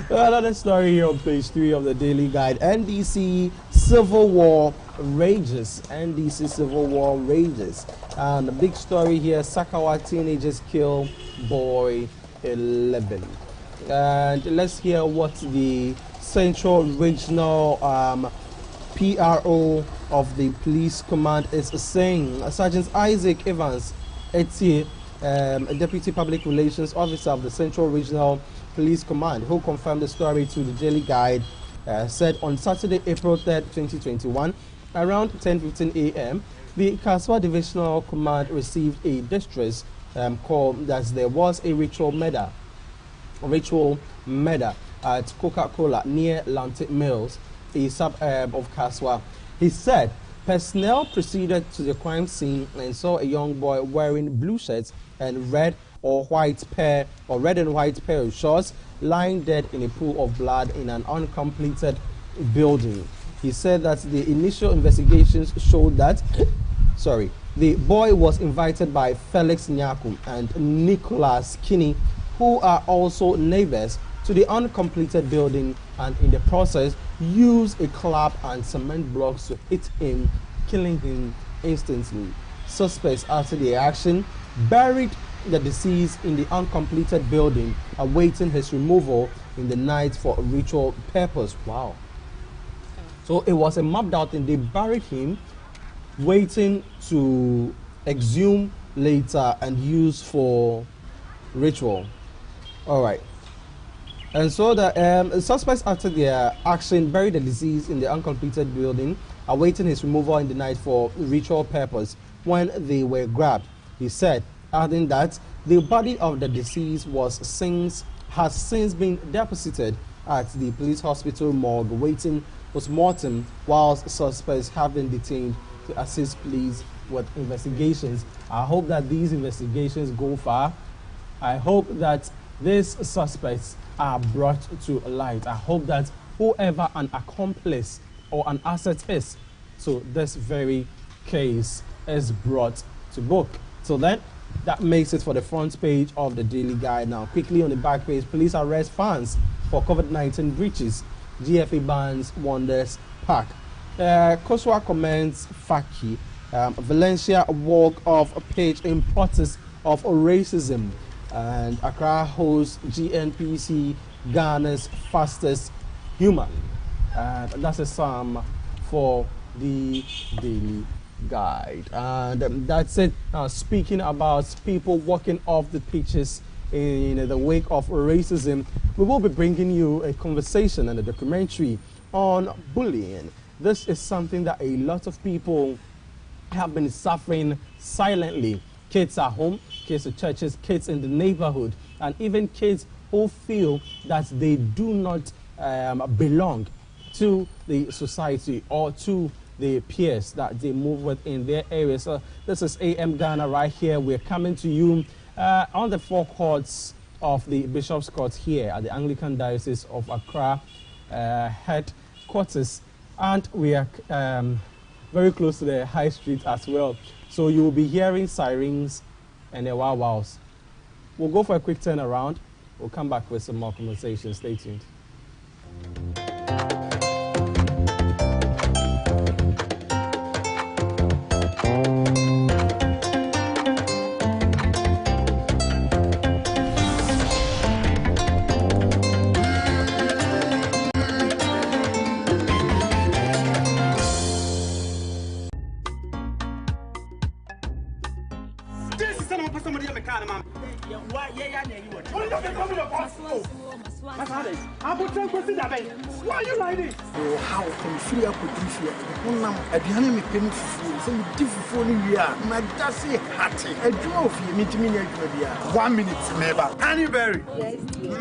Another story here on page 3 of the Daily Guide. NDC Civil War rages. NDC Civil War rages. And the big story here, Sakawa teenagers kill boy 11. And let's hear what the Central Regional PRO of the Police Command is saying. Sergeant Isaac Evans, Etie, Deputy Public Relations Officer of the Central Regional Police Command, who confirmed the story to the Daily Guide, said on Saturday, April 3rd, 2021, around 10:15 a.m., the Kaswa Divisional Command received a distress call that there was a ritual murder at Coca-Cola near Lantic Mills, a suburb of Kaswa. He said personnel proceeded to the crime scene and saw a young boy wearing blue shirts and red and white pair of shorts lying dead in a pool of blood in an uncompleted building. He said that the initial investigations showed that the boy was invited by Felix Nyaku and Nicholas Kinney, who are also neighbors, to the uncompleted building, and in the process used a club and cement blocks to hit him, killing him instantly. Suspects after the action buried the deceased in the uncompleted building, awaiting his removal in the night for a ritual purpose. Wow. So it was a mapped out and they buried him, waiting to exhume later and use for ritual. All right. And so the suspects after their action buried the deceased in the uncompleted building, awaiting his removal in the night for ritual purpose when they were grabbed. He said, adding that the body of the deceased has since been deposited at the police hospital morgue waiting post-mortem, whilst suspects have been detained to assist police with investigations. I hope that these investigations go far. I hope that these suspects are brought to light. I hope that whoever an accomplice or an asset is to this very case is brought to book. So then, that makes it for the front page of the Daily Guide. Now, quickly on the back page, police arrest fans for COVID-19 breaches. GFA bans Wonders Park. Koswa comments Faki. Valencia walk off a page in protest of racism. And Accra hosts GNPC Ghana's fastest human. And that's a sum for the Daily Guide. And that's it. Now, speaking about people walking off the pitches in the wake of racism, we will be bringing you a conversation and a documentary on bullying. This is something that a lot of people have been suffering silently. Kids at home, kids at churches, kids in the neighborhood, and even kids who feel that they do not belong to the society or to the peers that they move with in their area. So this is AM Ghana right here. We're coming to you on the forecourts of the Bishop's Court here at the Anglican Diocese of Accra headquarters. And we are very close to the High Street as well. So you will be hearing sirens and the wow-wows. We'll go for a quick turnaround. We'll come back with some more conversation. Stay tuned. Why are you like this? Oh, how can free up with this? Aduane me pemu fufu, say me di fufu ni wi a, na da say hate. Adwuma ofie me timi na adwuma bia. 1 minute neighbor. Honeyberry. Yes.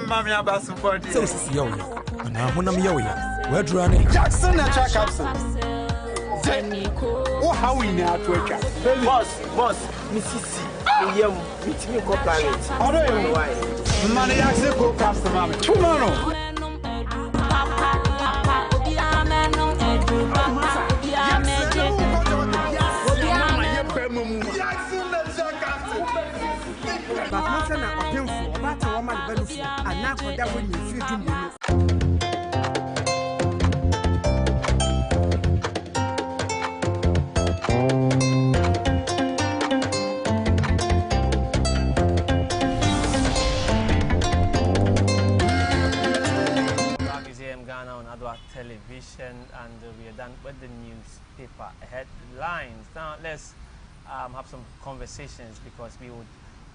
Mami abasu for this. So sis yo. Na honam yo ya. Where drane? Jackson na check capsule. Oh, how we na to atwa. Boss, Mrs. Yem, meet me ko planet. Odo yo. Mani Jackson ko capsule mami. Tomorrow. bɛnu fo anaa akɔda wɔ ne mfie du mmienu. On Adoatv television, and we are done with the newspaper headlines. Now let's have some conversations, because we would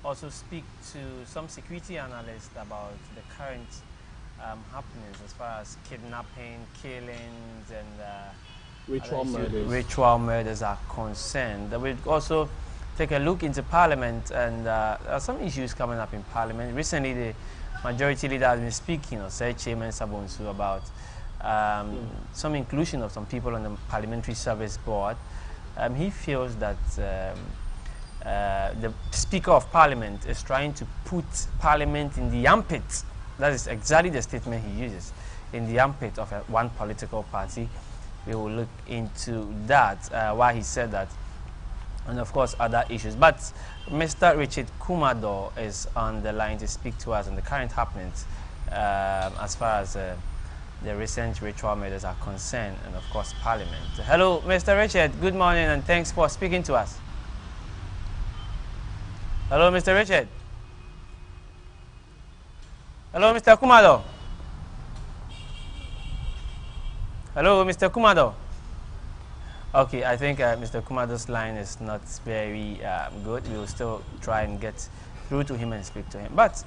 also speak to some security analysts about the current happenings as far as kidnapping, killings, and ritual murders are concerned. We'll also take a look into Parliament, and there are some issues coming up in Parliament. Recently, the Majority Leader has been speaking, or Sir Chairman Sabonsu, about some inclusion of some people on the Parliamentary Service Board. He feels that the Speaker of Parliament is trying to put Parliament in the armpit. That is exactly the statement he uses, in the armpit of one political party. We will look into that, why he said that, and of course other issues. But Mr. Richard Kumado is on the line to speak to us on the current happenings as far as the recent ritual murders are concerned, and of course Parliament. Hello, Mr. Richard. Good morning, and thanks for speaking to us. Hello, Mr. Richard. Hello, Mr. Kumado. Hello, Mr. Kumado. Okay, I think Mr. Kumado's line is not very good. We will still try and get through to him and speak to him. But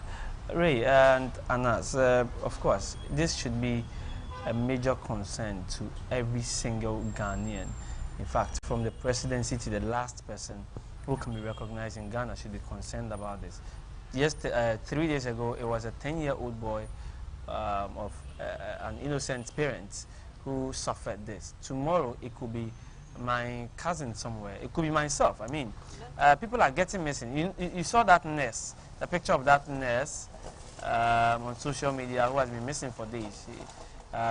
Ray and Anas, of course, this should be a major concern to every single Ghanaian. In fact, from the presidency to the last person who can be recognized in Ghana should be concerned about this. Just 3 days ago, it was a 10-year-old boy of an innocent parent who suffered this. Tomorrow, it could be my cousin somewhere. It could be myself. I mean, people are getting missing. You saw that nurse, the picture of that nurse on social media who has been missing for days.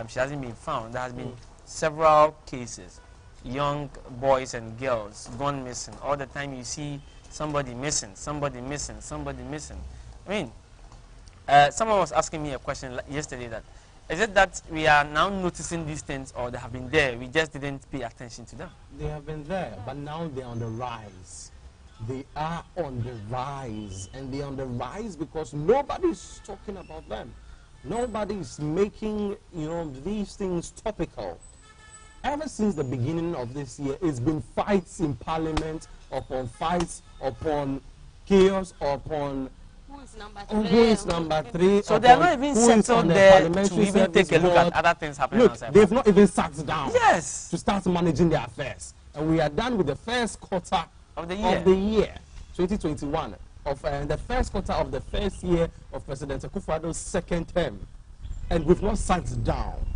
She hasn't been found. There has been several cases. Young boys and girls gone missing. All the time you see somebody missing, somebody missing, somebody missing. I mean, someone was asking me a question yesterday that, is it that we are now noticing these things, or they have been there, we just didn't pay attention to them? They have been there, but now they're on the rise. They are on the rise, and they're on the rise because nobody's talking about them. Nobody's making, these things topical. Ever since the beginning of this year, it's been fights in Parliament, upon fights, upon chaos, upon who is number three. So they're not even settled there to even take a look at other things happening. Look, they've not even sat down to start managing their affairs. And we are done with the first quarter of the year 2021, of the first quarter of the first year of President Akufo-Addo's second term. And we've not sat down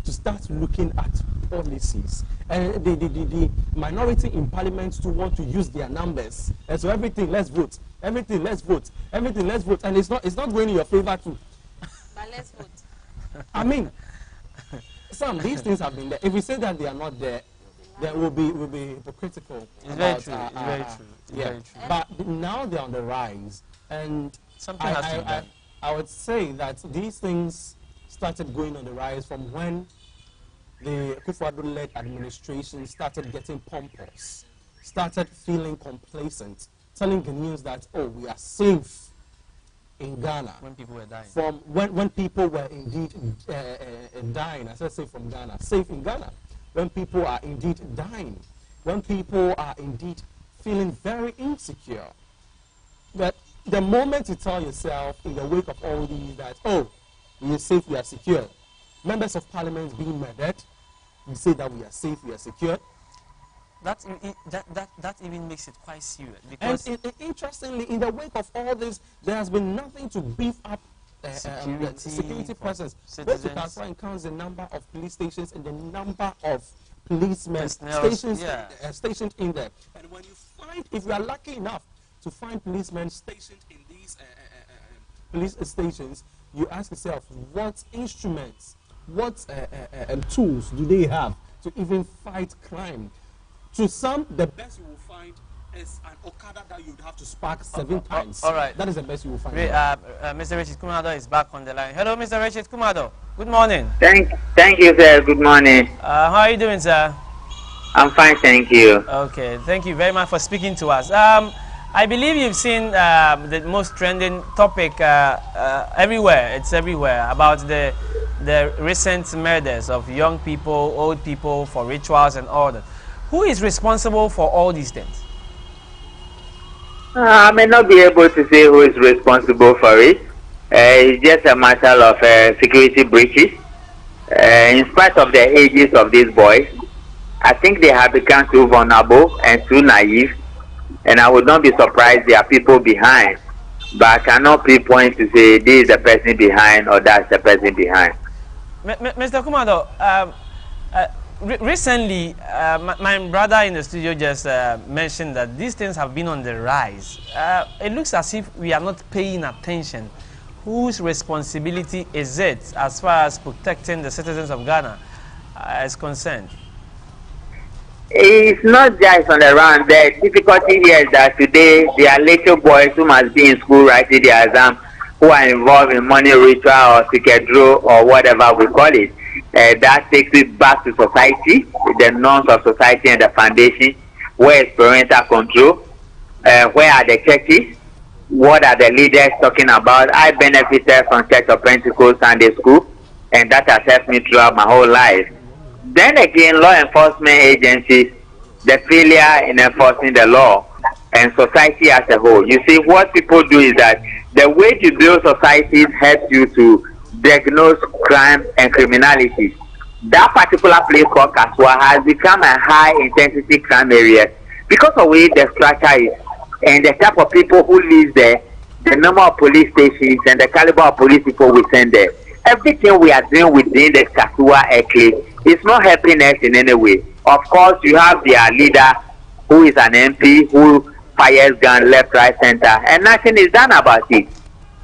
to start looking at policies. And the minority in Parliament to want to use their numbers. And so everything, let's vote. Everything, let's vote. Everything, let's vote. And it's not going in your favor too. But let's vote. I mean, these things have been there. If we say that they are not there, then we'll be hypocritical. It's very true. It's very true. Yeah. Very true. But now they're on the rise. And something has to be done. I would say that these things started going on the rise from when the Akufo-Addo-led administration started getting pompous, started feeling complacent, telling the news that, oh, we are safe in Ghana. When people were dying. From when people were indeed dying, I said safe from Ghana, safe in Ghana. When people are indeed dying, when people are indeed feeling very insecure. That the moment you tell yourself in the wake of all these that, oh, we are safe, we are secure. Members of Parliament being murdered, we say that we are safe, we are secure. That even makes it quite serious. Because and interestingly, in the wake of all this, there has been nothing to beef up security presence. Both to transfer and count the number of police stations and the number of policemen stationed in there. And when you find, if you are lucky enough to find policemen stationed in these police stations, you ask yourself, what instruments, what tools do they have to even fight crime? To some, the best you will find is an Okada that you'd have to spark 7 times. All right. That is the best you will find. Mr. Richard Kumado is back on the line. Hello, Mr. Richard Kumado. Good morning. Thank you, sir. Good morning. How are you doing, sir? I'm fine, thank you. Okay, thank you very much for speaking to us. I believe you've seen the most trending topic everywhere. It's everywhere about the recent murders of young people, old people for rituals and all that. Who is responsible for all these things? I may not be able to say who is responsible for it. It's just a matter of security breaches. In spite of the ages of these boys, I think they have become too vulnerable and too naive, and I would not be surprised there are people behind, but I cannot pinpoint to say this is the person behind or that's the person behind. Mr. Kumado, recently, my brother in the studio just mentioned that these things have been on the rise. It looks as if we are not paying attention. Whose responsibility is it as far as protecting the citizens of Ghana is concerned? It's not just on the run. The difficulty here is that today there are little boys who must be in school writing their exam who are involved in money ritual or secret draw or whatever we call it. That takes it back to society, the norms of society and the foundation. Where is parental control? Where are the churches? What are the leaders talking about? I benefited from Church of Pentecost Sunday School, and that has helped me throughout my whole life. Then again, law enforcement agencies, the failure in enforcing the law, and society as a whole. You see, what people do is that the way to build societies helps you to diagnose crime and criminality. That particular place called Kaswa has become a high-intensity crime area because of the way the structure is and the type of people who live there, the number of police stations and the caliber of police people we send there. Everything we are doing within the Kaswa enclave is not helping us in any way. Of course, you have their leader who is an MP who fires gun left, right, center, and nothing is done about it.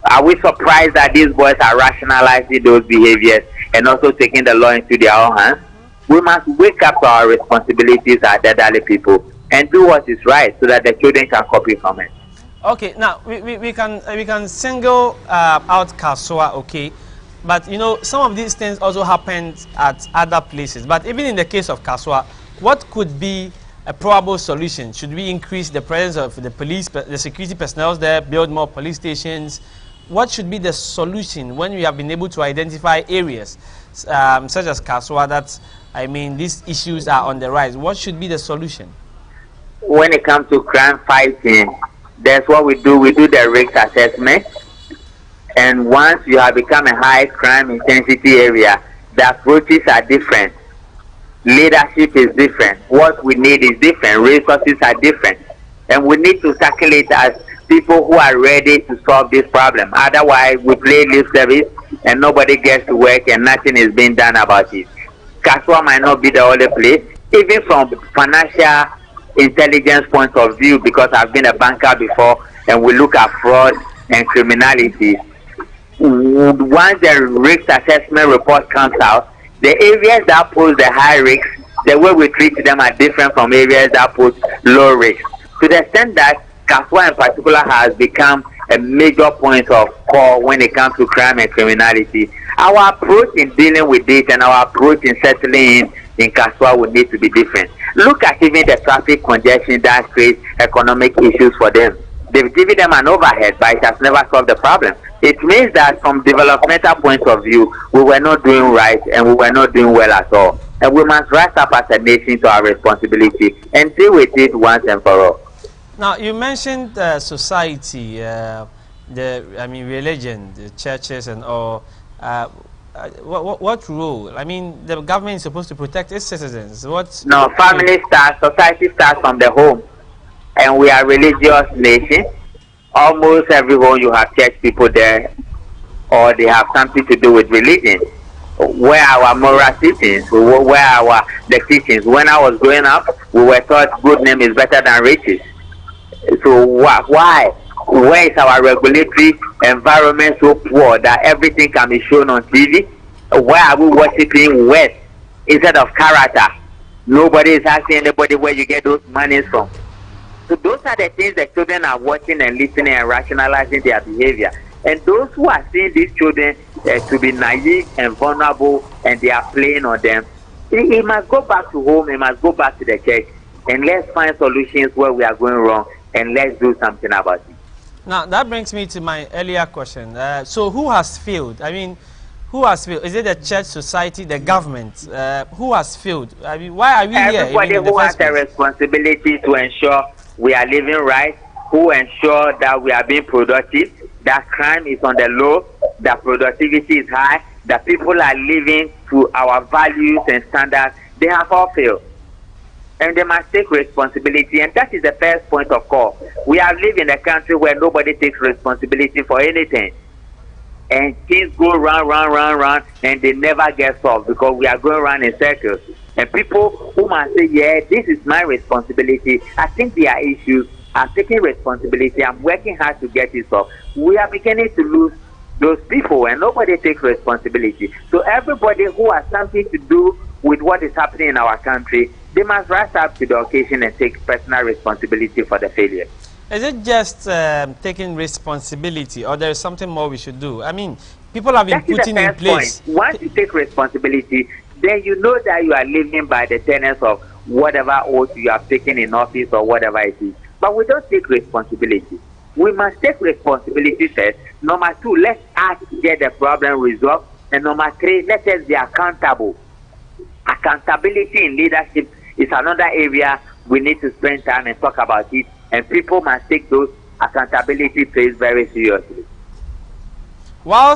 Are we surprised that these boys are rationalizing those behaviors and also taking the law into their own hands? We must wake up to our responsibilities as elderly people and do what is right so that the children can copy from it. Okay, now we can single out Kaswa, okay, but you know some of these things also happened at other places. But even in the case of Kaswa, what could be a probable solution? Should we increase the presence of the police, the security personnel there, build more police stations? What should be the solution when we have been able to identify areas such as Kaswa that, I mean, these issues are on the rise? What should be the solution? When it comes to crime fighting, that's what we do. We do the risk assessment. And once you have become a high crime intensity area, the approaches are different. Leadership is different. What we need is different. Resources are different. And we need to tackle it as people who are ready to solve this problem. Otherwise, we play lip service and nobody gets to work and nothing is being done about it. Kaswa might not be the only place. Even from financial intelligence point of view, because I've been a banker before and we look at fraud and criminality, once the risk assessment report comes out, the areas that pose the high risk, the way we treat them are different from areas that pose low risk. To the extent that Kaswa in particular has become a major point of call when it comes to crime and criminality, our approach in dealing with it and our approach in settling in Kaswa would need to be different. Look at even the traffic congestion that creates economic issues for them. They've given them an overhead, but it has never solved the problem. It means that from developmental point of view, we were not doing right and we were not doing well at all. And we must rise up as a nation to our responsibility and deal with it once and for all. Now, you mentioned society, religion, the churches and all. What role? I mean, the government is supposed to protect its citizens. No, family starts, society starts from the home. And we are a religious nation. Almost every home you have church people there, or they have something to do with religion. Where our moral teachings, where the teachings. When I was growing up, we were taught good name is better than riches. So why? Where is our regulatory environment so poor that everything can be shown on TV? Why are we worshiping wealth instead of character? Nobody is asking anybody where you get those monies from. So those are the things the children are watching and listening and rationalizing their behavior. And those who are seeing these children to be naive and vulnerable and they are playing on them, he must go back to home, he must go back to the church, and let's find solutions where we are going wrong and let's do something about it. Now, that brings me to my earlier question. So who has failed? I mean, who has failed? Is it the church, society, the government? Who has failed? I mean, why are we here? Everybody who has a responsibility to ensure we are living right, who ensure that we are being productive, that crime is on the low, that productivity is high, that people are living to our values and standards, they have all failed. And they must take responsibility, and that is the first point of call. We have lived in a country where nobody takes responsibility for anything. And things go round, and they never get solved because we are going around in circles. And people who must say, yeah, this is my responsibility. I think there are issues. I'm taking responsibility. I'm working hard to get it solved. We are beginning to lose those people, and nobody takes responsibility. So everybody who has something to do with what is happening in our country, they must rise up to the occasion and take personal responsibility for the failure. Is it just taking responsibility, or there is something more we should do? I mean, people have been putting in place. Point. Once you take responsibility, then you know that you are living by the tenets of whatever oath you have taken in office or whatever it is. But we don't take responsibility. We must take responsibility first. Number two, let us get the problem resolved. And number three, let us be accountable. Accountability in leadership is another area we need to spend time and talk about it. And people must take those accountability traits very seriously. Whilst